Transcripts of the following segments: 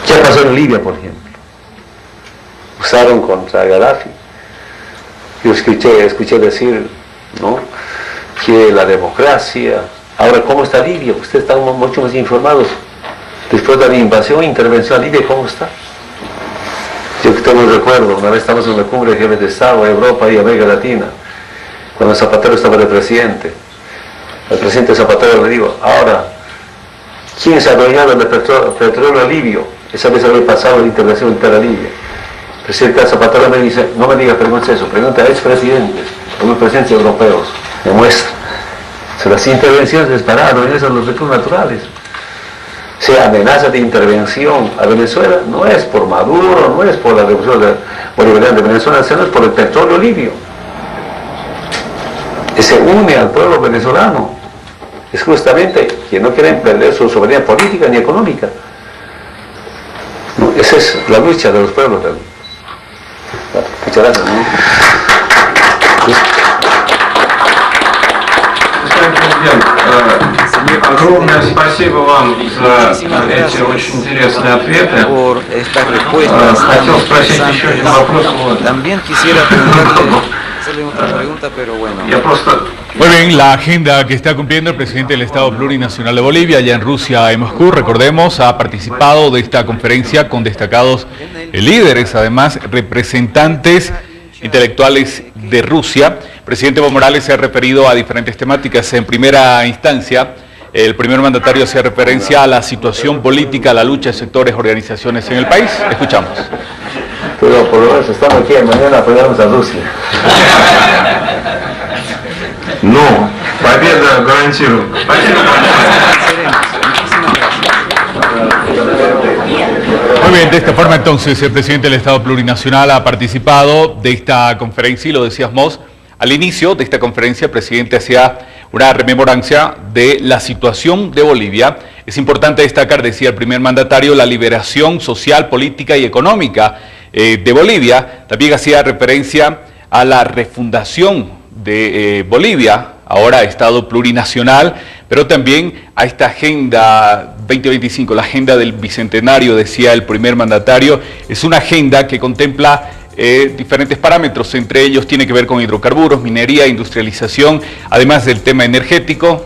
¿Qué pasó en Libia, por ejemplo? Usaron contra Gaddafi. Yo escuché decir, ¿no?, que la democracia. Ahora, ¿cómo está Libia? Ustedes están mucho más informados. Después de la invasión e intervención a Libia, ¿cómo está? Yo que tengo un recuerdo, una vez estamos en la cumbre de jefes de Estado, Europa y América Latina, cuando Zapatero estaba de presidente. El presidente Zapatero le digo, ahora, ¿quién se ha adueñado del petróleo libio? Esa vez había pasado la intervención militar a Libia. El presidente Zapatero me dice, no me diga, pregunte eso, pregunta a expresidentes, a los presidentes europeos, me muestra. O sea, las intervenciones para adueñarse los recursos naturales. O sea, amenaza de intervención a Venezuela no es por Maduro, no es por la revolución bolivariana de Venezuela, sino es por el petróleo libio. Que se une al pueblo venezolano. Es justamente que no quieren perder su soberanía política ni económica. No, esa es la lucha de los pueblos. Muchas gracias. Огромное спасибо вам за эти очень интересные ответы. Хотел спросить еще один вопрос. Muy bien, la agenda que está cumpliendo el presidente del Estado Plurinacional de Bolivia, allá en Rusia, en Moscú, recordemos, ha participado de esta conferencia con destacados líderes, además representantes intelectuales de Rusia. El presidente Evo Morales se ha referido a diferentes temáticas. En primera instancia, el primer mandatario hacía referencia a la situación política, a la lucha de sectores, organizaciones en el país. Escuchamos. Pero por lo menos estamos aquí, mañana apoyamos a Rusia. No, победа гарантирую. Muy bien, de esta forma entonces el presidente del Estado Plurinacional ha participado de esta conferencia y lo decíamos al inicio de esta conferencia, el presidente hacía una rememorancia de la situación de Bolivia. Es importante destacar, decía el primer mandatario, la liberación social, política y económica de Bolivia. También hacía referencia a la refundación de Bolivia, ahora Estado plurinacional, pero también a esta Agenda 2025, la Agenda del Bicentenario, decía el primer mandatario. Es una agenda que contempla diferentes parámetros, entre ellos tiene que ver con hidrocarburos, minería, industrialización, además del tema energético.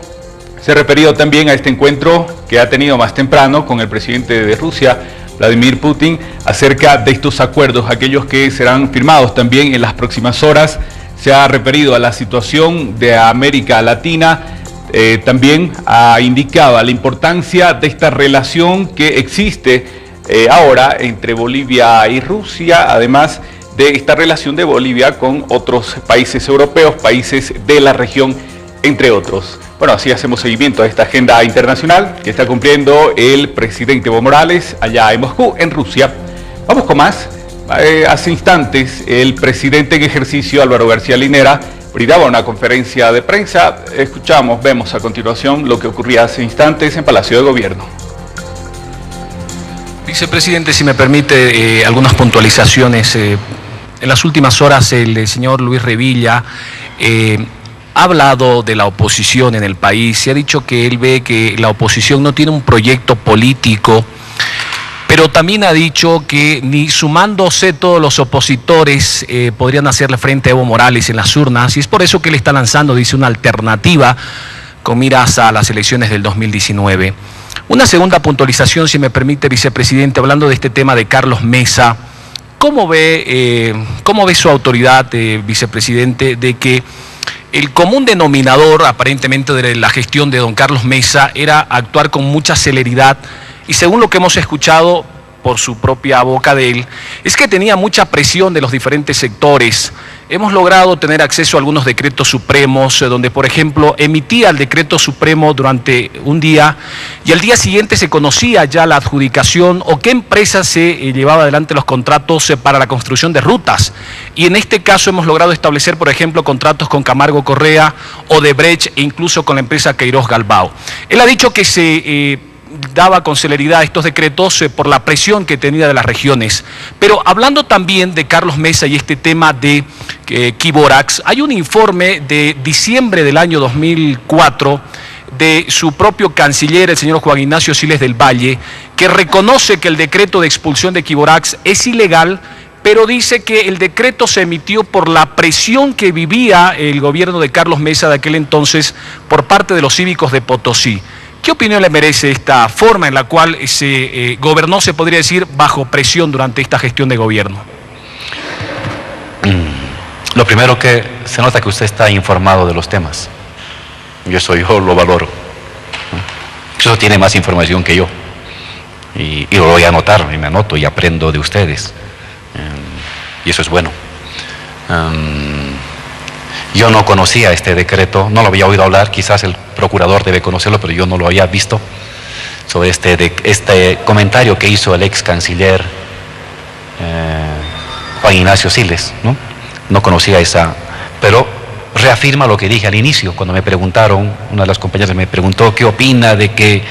Se ha referido también a este encuentro que ha tenido más temprano con el presidente de Rusia, Vladimir Putin, acerca de estos acuerdos, aquellos que serán firmados también en las próximas horas. Se ha referido a la situación de América Latina, también indicaba la importancia de esta relación que existe ahora entre Bolivia y Rusia, además de esta relación de Bolivia con otros países europeos, países de la región, entre otros. Bueno, así hacemos seguimiento a esta agenda internacional que está cumpliendo el presidente Evo Morales allá en Moscú, en Rusia. Vamos con más. Hace instantes el presidente en ejercicio, Álvaro García Linera, brindaba una conferencia de prensa. Escuchamos, vemos a continuación lo que ocurría hace instantes en Palacio de Gobierno. Vicepresidente, si me permite algunas puntualizaciones. En las últimas horas el señor Luis Revilla ha hablado de la oposición en el país y ha dicho que él ve que la oposición no tiene un proyecto político, pero también ha dicho que ni sumándose todos los opositores podrían hacerle frente a Evo Morales en las urnas, y es por eso que él está lanzando, dice, una alternativa con miras a las elecciones del 2019. Una segunda puntualización, si me permite, vicepresidente, hablando de este tema de Carlos Mesa. ¿Cómo ve su autoridad, vicepresidente, de que el común denominador aparentemente de la gestión de don Carlos Mesa era actuar con mucha celeridad? Y según lo que hemos escuchado por su propia boca de él, es que tenía mucha presión de los diferentes sectores. Hemos logrado tener acceso a algunos decretos supremos, donde, por ejemplo, emitía el decreto supremo durante un día y al día siguiente se conocía ya la adjudicación o qué empresa se llevaba adelante los contratos para la construcción de rutas. Y en este caso hemos logrado establecer, por ejemplo, contratos con Camargo Correa, Odebrecht e incluso con la empresa Queiroz Galbao. Él ha dicho que se daba con celeridad estos decretos por la presión que tenía de las regiones. Pero hablando también de Carlos Mesa y este tema de Quiborax, hay un informe de diciembre del año 2004 de su propio canciller, el señor Juan Ignacio Siles del Valle, que reconoce que el decreto de expulsión de Equivorax es ilegal, pero dice que el decreto se emitió por la presión que vivía el gobierno de Carlos Mesa de aquel entonces por parte de los cívicos de Potosí. ¿Qué opinión le merece esta forma en la cual se gobernó, se podría decir, bajo presión durante esta gestión de gobierno? Lo primero que se nota que usted está informado de los temas. Yo lo valoro. Eso tiene más información que yo. Y lo voy a anotar, y me anoto y aprendo de ustedes. Y eso es bueno. Yo no conocía este decreto, no lo había oído hablar, quizás el procurador debe conocerlo, pero yo no lo había visto, sobre este comentario que hizo el ex canciller Juan Ignacio Siles, ¿no? No conocía esa, pero reafirma lo que dije al inicio, cuando me preguntaron, una de las compañeras me preguntó qué opina de que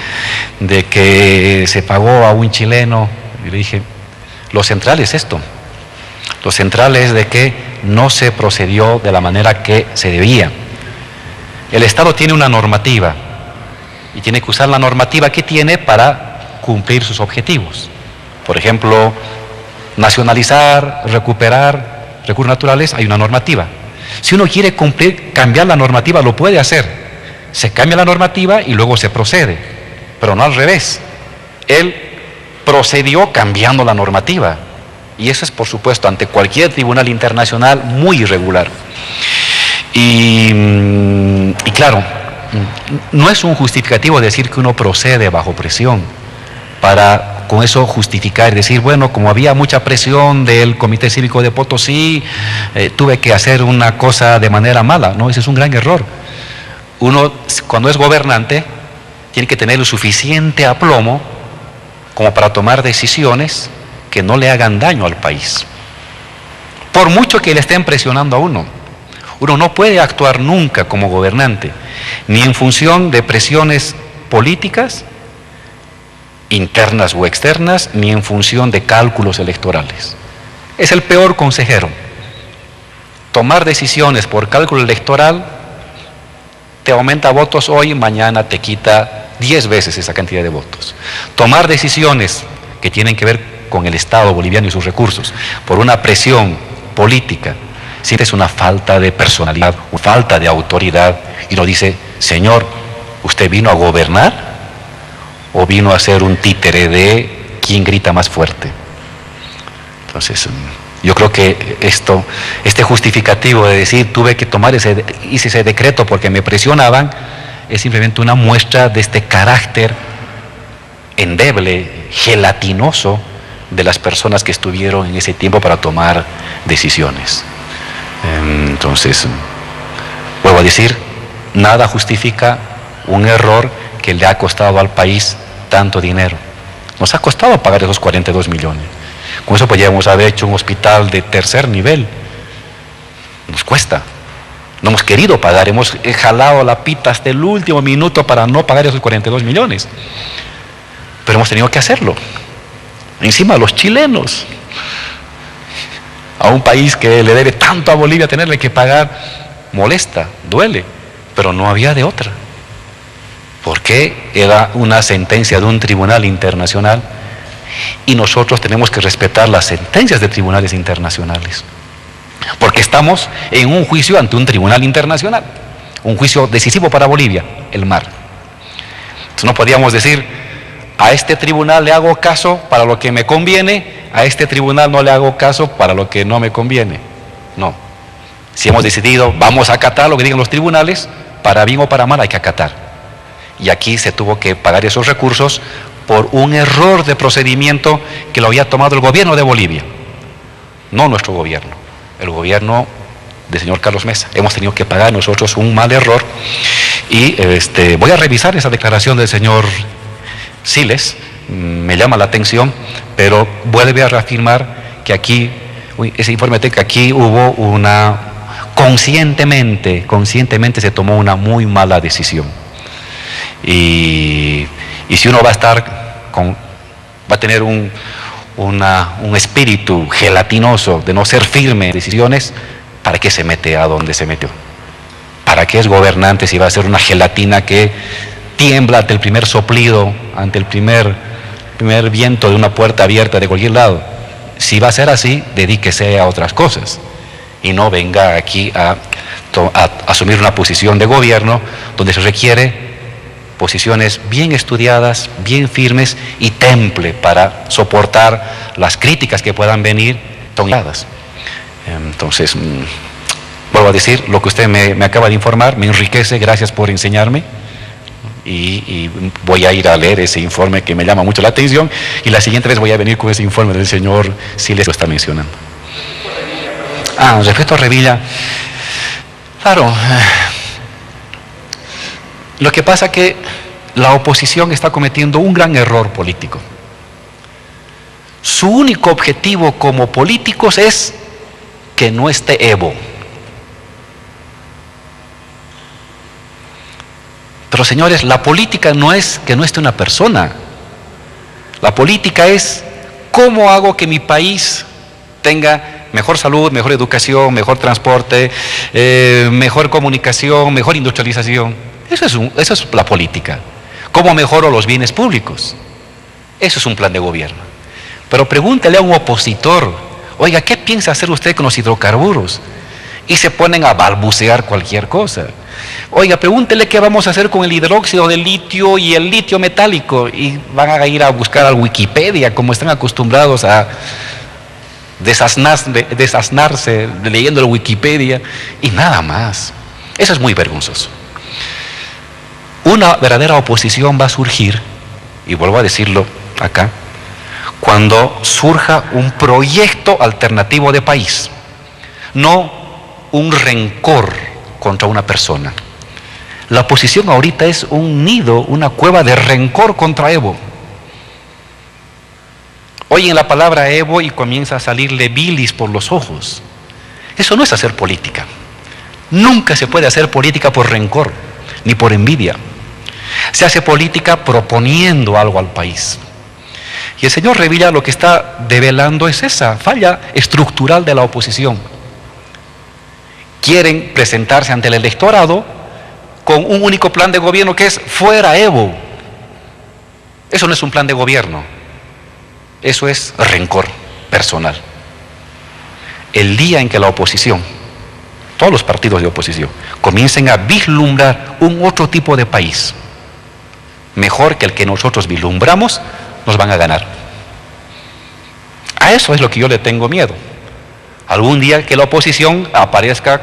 se pagó a un chileno, y le dije, lo central es esto. Lo central es de que no se procedió de la manera que se debía. El Estado tiene una normativa y tiene que usar la normativa que tiene para cumplir sus objetivos. Por ejemplo, nacionalizar, recuperar recursos naturales, hay una normativa. Si uno quiere cambiar la normativa, lo puede hacer. Se cambia la normativa y luego se procede, pero no al revés. Él procedió cambiando la normativa. Y eso es, por supuesto, ante cualquier tribunal internacional muy irregular. Y claro, no es un justificativo decir que uno procede bajo presión para con eso justificar y decir, bueno, como había mucha presión del Comité Cívico de Potosí, tuve que hacer una cosa de manera mala. No, ese es un gran error. Uno, cuando es gobernante, tiene que tener el suficiente aplomo como para tomar decisiones que no le hagan daño al país. Por mucho que le estén presionando a uno, uno no puede actuar nunca como gobernante, ni en función de presiones políticas, internas o externas, ni en función de cálculos electorales. Es el peor consejero. Tomar decisiones por cálculo electoral te aumenta votos hoy, mañana te quita 10 veces esa cantidad de votos. Tomar decisiones que tienen que ver con el Estado boliviano y sus recursos, por una presión política, siempre es una falta de personalidad, una falta de autoridad, y uno dice, señor, ¿usted vino a gobernar o vino a ser un títere de quien grita más fuerte? Entonces, yo creo que este justificativo de decir, tuve que hice ese decreto porque me presionaban, es simplemente una muestra de este carácter endeble, gelatinoso, de las personas que estuvieron en ese tiempo para tomar decisiones. Entonces, vuelvo a decir, nada justifica un error que le ha costado al país tanto dinero. Nos ha costado pagar esos 42 millones. Con eso podríamos haber hecho un hospital de tercer nivel. Nos cuesta. No hemos querido pagar, hemos jalado la pita hasta el último minuto para no pagar esos 42 millones. Pero hemos tenido que hacerlo. Encima los chilenos, a un país que le debe tanto a Bolivia, tenerle que pagar, molesta, duele, pero no había de otra, porque era una sentencia de un tribunal internacional y nosotros tenemos que respetar las sentencias de tribunales internacionales, porque estamos en un juicio ante un tribunal internacional, un juicio decisivo para Bolivia, el mar. Entonces no podíamos decir, a este tribunal le hago caso para lo que me conviene, a este tribunal no le hago caso para lo que no me conviene. No. Si hemos decidido, vamos a acatar lo que digan los tribunales, para bien o para mal hay que acatar. Y aquí se tuvo que pagar esos recursos por un error de procedimiento que lo había tomado el gobierno de Bolivia, no nuestro gobierno, el gobierno del señor Carlos Mesa. Hemos tenido que pagar nosotros un mal error y voy a revisar esa declaración del señor Siles, me llama la atención, pero vuelve a reafirmar que aquí, ese informe de que aquí hubo conscientemente se tomó una muy mala decisión. Y si uno va a tener un espíritu gelatinoso de no ser firme en decisiones, ¿para qué se mete a donde se metió? ¿Para ¿Para qué es gobernante si va a ser una gelatina que tiembla ante el primer soplido, ante el primer viento de una puerta abierta de cualquier lado? Si va a ser así, dedíquese a otras cosas y no venga aquí a asumir una posición de gobierno donde se requiere posiciones bien estudiadas, bien firmes y temple para soportar las críticas que puedan venir tomadas. Entonces, vuelvo a decir, lo que usted me acaba de informar me enriquece, gracias por enseñarme, y voy a ir a leer ese informe que me llama mucho la atención, y la siguiente vez voy a venir con ese informe del señor Siles, lo está mencionando. Respecto a Revilla, claro, lo que pasa es que la oposición está cometiendo un gran error político. Su único objetivo como políticos es que no esté Evo. Pero señores, la política no es que no esté una persona. La política es cómo hago que mi país tenga mejor salud, mejor educación, mejor transporte, mejor comunicación, mejor industrialización. Eso es la política. ¿Cómo mejoro los bienes públicos? Eso es un plan de gobierno. Pero pregúntele a un opositor, oiga, ¿qué piensa hacer usted con los hidrocarburos? Y se ponen a balbucear cualquier cosa. Oiga, pregúntele qué vamos a hacer con el hidróxido de litio y el litio metálico. Y van a ir a buscar a Wikipedia, como están acostumbrados a desasnarse leyendo el Wikipedia y nada más. Eso es muy vergonzoso. Una verdadera oposición va a surgir, y vuelvo a decirlo acá, cuando surja un proyecto alternativo de país, no un rencor contra una persona. La oposición ahorita es un nido, una cueva de rencor contra Evo. Oyen la palabra Evo y comienza a salirle bilis por los ojos. Eso no es hacer política. Nunca se puede hacer política por rencor, ni por envidia. Se hace política proponiendo algo al país. Y el señor Revilla lo que está develando es esa falla estructural de la oposición. Quieren presentarse ante el electorado con un único plan de gobierno que es fuera Evo. Eso no es un plan de gobierno. Eso es rencor personal. El día en que la oposición, todos los partidos de oposición, comiencen a vislumbrar un otro tipo de país, mejor que el que nosotros vislumbramos, nos van a ganar. A eso es lo que yo le tengo miedo. Algún día que la oposición aparezca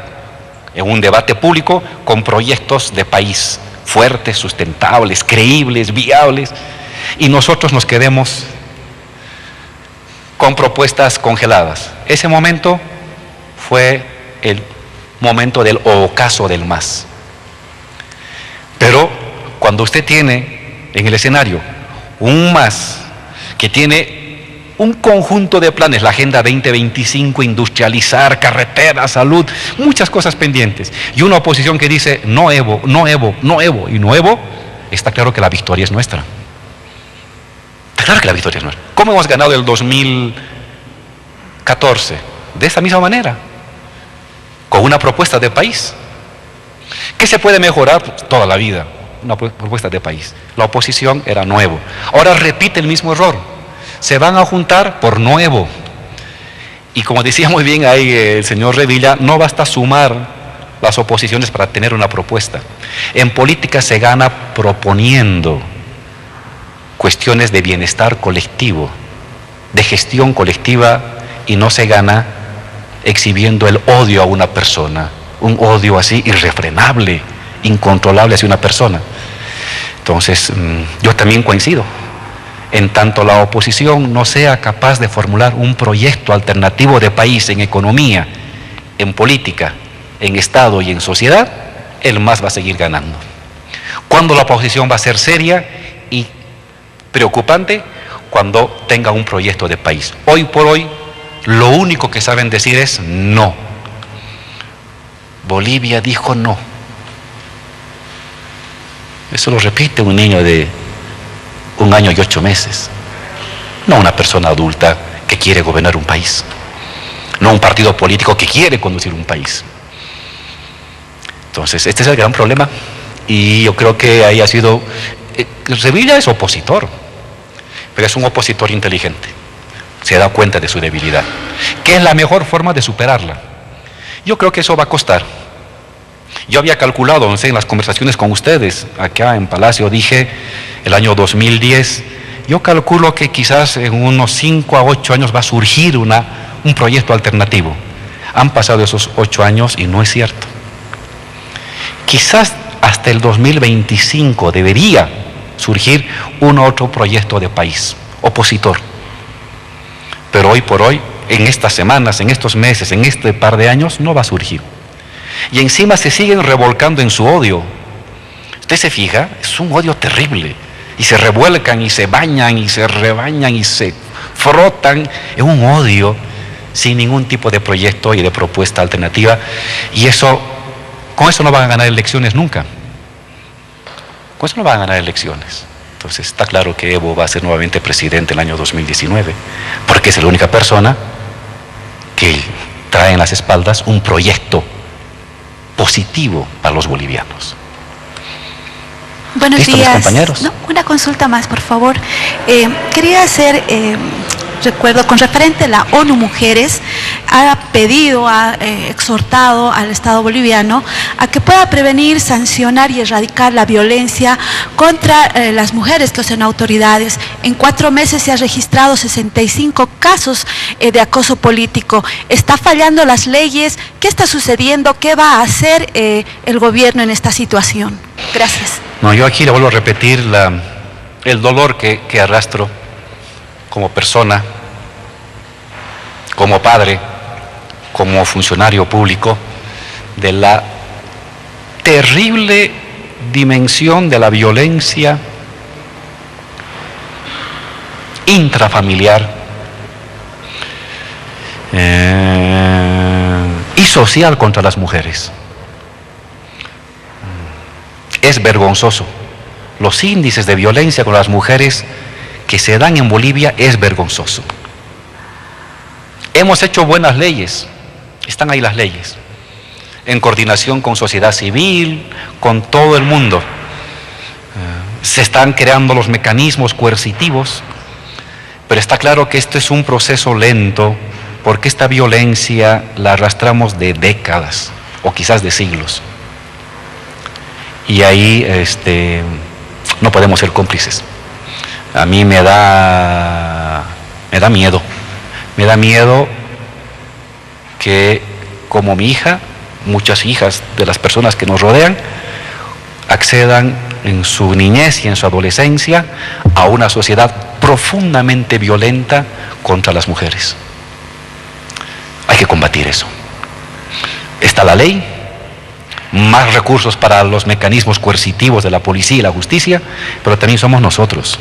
en un debate público con proyectos de país fuertes, sustentables, creíbles, viables, y nosotros nos quedemos con propuestas congeladas. Ese momento fue el momento del ocaso del MAS. Pero cuando usted tiene en el escenario un MAS que tiene un conjunto de planes, la Agenda 2025, industrializar, carreteras, salud, muchas cosas pendientes, y una oposición que dice no Evo, no Evo, no Evo y no Evo, está claro que la victoria es nuestra. Está claro que la victoria es nuestra. ¿Cómo hemos ganado el 2014? De esa misma manera, con una propuesta de país. ¿Qué se puede mejorar? Pues, toda la vida. Una propuesta de país. La oposición era nuevo. Ahora repite el mismo error. Se van a juntar por nuevo. Y como decía muy bien ahí el señor Revilla, no basta sumar las oposiciones para tener una propuesta. En política se gana proponiendo cuestiones de bienestar colectivo, de gestión colectiva, y no se gana exhibiendo el odio a una persona, un odio así irrefrenable, incontrolable hacia una persona. Entonces, yo también coincido. En tanto la oposición no sea capaz de formular un proyecto alternativo de país en economía, en política, en Estado y en sociedad, el MAS va a seguir ganando. ¿Cuándo la oposición va a ser seria y preocupante? Cuando tenga un proyecto de país. Hoy por hoy, lo único que saben decir es no. Bolivia dijo no. Eso lo repite un niño de 1 año y 8 meses. No una persona adulta que quiere gobernar un país. No un partido político que quiere conducir un país. Entonces, este es el gran problema y yo creo que ahí ha sido... Revilla es opositor, pero es un opositor inteligente. Se da cuenta de su debilidad. ¿Qué es la mejor forma de superarla? Yo creo que eso va a costar. Yo había calculado, no sé, en las conversaciones con ustedes, acá en Palacio, dije, el año 2010, yo calculo que quizás en unos 5 a 8 años va a surgir un proyecto alternativo. Han pasado esos 8 años y no es cierto. Quizás hasta el 2025 debería surgir un otro proyecto de país, opositor. Pero hoy por hoy, en estas semanas, en estos meses, en este par de años, no va a surgir. Y encima se siguen revolcando en su odio. Usted se fija, es un odio terrible. Y se revuelcan y se bañan y se rebañan y se frotan en un odio sin ningún tipo de proyecto y de propuesta alternativa. Y eso, con eso no van a ganar elecciones nunca. Con eso no van a ganar elecciones. Entonces está claro que Evo va a ser nuevamente presidente el año 2019, porque es la única persona que trae en las espaldas un proyecto positivo para los bolivianos. Buenos ¿Listo, días. mis compañeros? No, una consulta más, por favor. Quería hacer, recuerdo, con referente a la ONU Mujeres, ha pedido, ha exhortado al Estado boliviano a que pueda prevenir, sancionar y erradicar la violencia contra las mujeres que son autoridades. En 4 meses se han registrado 65 casos de acoso político. ¿Está fallando las leyes? ¿Qué está sucediendo? ¿Qué va a hacer el gobierno en esta situación? Gracias. No, yo aquí le vuelvo a repetir el dolor que arrastro como persona, como padre, como funcionario público, de la terrible dimensión de la violencia intrafamiliar y social contra las mujeres. Es vergonzoso. Los índices de violencia con las mujeres que se dan en Bolivia es vergonzoso. Hemos hecho buenas leyes, están ahí las leyes, en coordinación con sociedad civil, con todo el mundo. Se están creando los mecanismos coercitivos, pero está claro que esto es un proceso lento, porque esta violencia la arrastramos de décadas, o quizás de siglos. Y ahí no podemos ser cómplices. A mí me da miedo. Me da miedo que, como mi hija, muchas hijas de las personas que nos rodean, accedan en su niñez y en su adolescencia a una sociedad profundamente violenta contra las mujeres. Hay que combatir eso. Está la ley, más recursos para los mecanismos coercitivos de la policía y la justicia, pero también somos nosotros.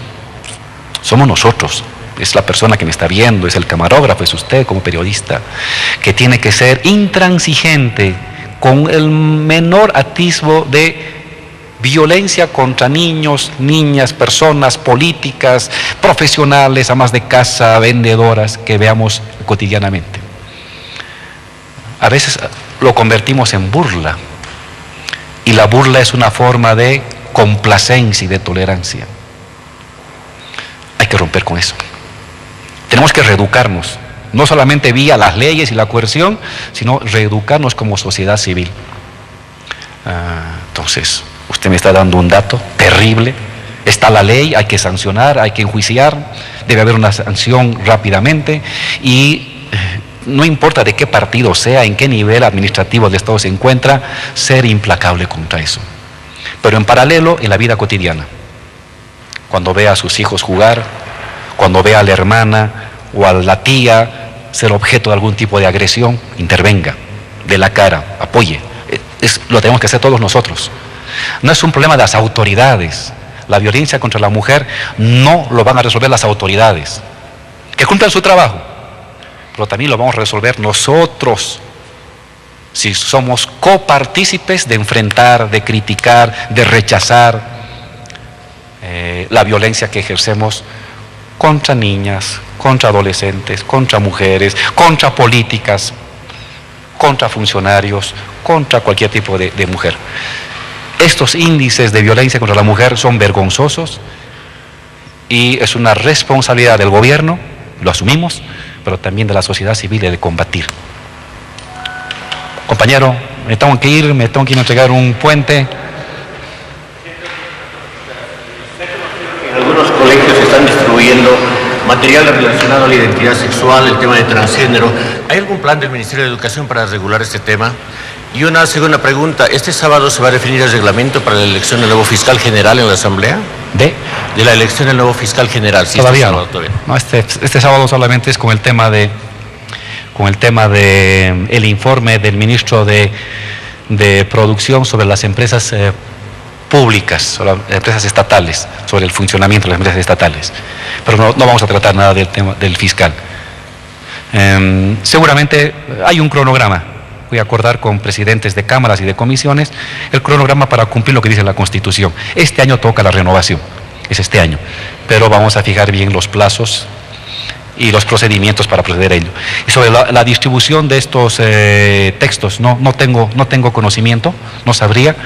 Somos nosotros. Es la persona que me está viendo, es el camarógrafo, es usted como periodista, que tiene que ser intransigente con el menor atisbo de violencia contra niños, niñas, personas políticas, profesionales, amas de casa, vendedoras, que veamos cotidianamente. A veces lo convertimos en burla, y la burla es una forma de complacencia y de tolerancia. Hay que romper con eso. Tenemos que reeducarnos, no solamente vía las leyes y la coerción, sino reeducarnos como sociedad civil. Entonces, usted me está dando un dato terrible. Está la ley, hay que sancionar, hay que enjuiciar, debe haber una sanción rápidamente y no importa de qué partido sea, en qué nivel administrativo del Estado se encuentra, ser implacable contra eso. Pero en paralelo, en la vida cotidiana, cuando vea a sus hijos jugar, cuando vea a la hermana o a la tía ser objeto de algún tipo de agresión, intervenga, dé la cara, apoye. Lo tenemos que hacer todos nosotros. No es un problema de las autoridades. La violencia contra la mujer no lo van a resolver las autoridades. Que cumplan su trabajo, pero también lo vamos a resolver nosotros, si somos copartícipes de enfrentar, de criticar, de rechazar la violencia que ejercemos contra niñas, contra adolescentes, contra mujeres, contra políticas, contra funcionarios, contra cualquier tipo de mujer. Estos índices de violencia contra la mujer son vergonzosos y es una responsabilidad del gobierno, lo asumimos, pero también de la sociedad civil de combatir. Compañero, me tengo que ir a entregar un puente. Algunos colegios están distribuyendo material relacionado a la identidad sexual, el tema de transgénero. ¿Hay algún plan del Ministerio de Educación para regular este tema? Y una segunda pregunta, ¿este sábado se va a definir el reglamento para la elección del nuevo fiscal general en la Asamblea? ¿De la elección del nuevo fiscal general. Sí, todavía no. No, este sábado solamente es con el tema de el informe del ministro de Producción sobre las empresas públicas, sobre las empresas estatales, sobre el funcionamiento de las empresas estatales. Pero no vamos a tratar nada del tema del fiscal. Seguramente hay un cronograma. Voy a acordar con presidentes de cámaras y de comisiones el cronograma para cumplir lo que dice la Constitución. Este año toca la renovación, es este año, pero vamos a fijar bien los plazos y los procedimientos para proceder a ello. Y sobre la distribución de estos textos, no tengo conocimiento, no sabría,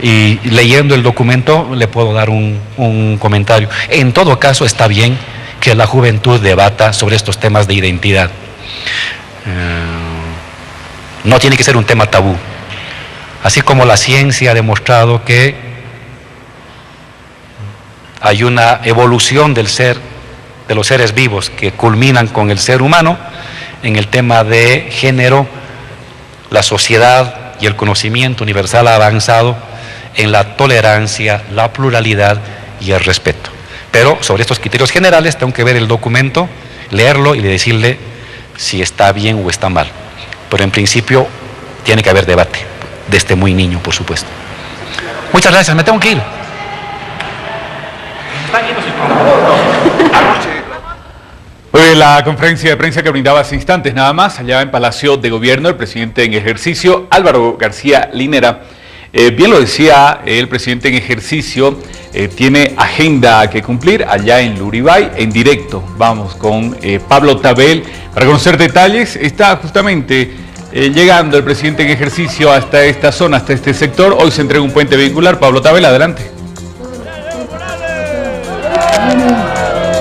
y leyendo el documento le puedo dar un comentario. En todo caso, está bien que la juventud debata sobre estos temas de identidad. No tiene que ser un tema tabú. Así como la ciencia ha demostrado que hay una evolución del ser, de los seres vivos que culminan con el ser humano, en el tema de género, la sociedad y el conocimiento universal ha avanzado en la tolerancia, la pluralidad y el respeto. Pero sobre estos criterios generales tengo que ver el documento, leerlo y decirle si está bien o está mal. Pero en principio tiene que haber debate, desde muy niño, por supuesto. Muchas gracias, me tengo que ir. La conferencia de prensa que brindaba hace instantes nada más, allá en Palacio de Gobierno, el presidente en ejercicio, Álvaro García Linera. Bien lo decía el presidente en ejercicio, tiene agenda que cumplir allá en Luribay, en directo. Vamos con Pablo Tabel para conocer detalles. Está justamente llegando el presidente en ejercicio hasta esta zona, hasta este sector. Hoy se entrega un puente vehicular. Pablo Tabel, adelante.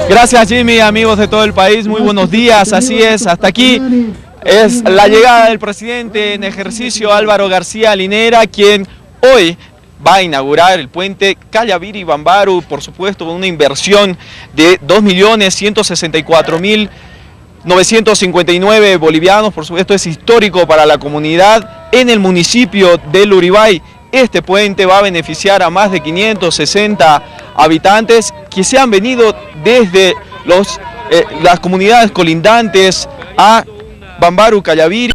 Gracias, Jimmy, amigos de todo el país, muy buenos días. Así es, hasta aquí es la llegada del presidente en ejercicio Álvaro García Linera, quien hoy va a inaugurar el puente Callabiri-Bambaru, por supuesto, con una inversión de 2.164.959 bolivianos. Por supuesto, es histórico para la comunidad en el municipio de Luribay. Este puente va a beneficiar a más de 560 habitantes que se han venido desde las comunidades colindantes a Bambaru, Callabiri.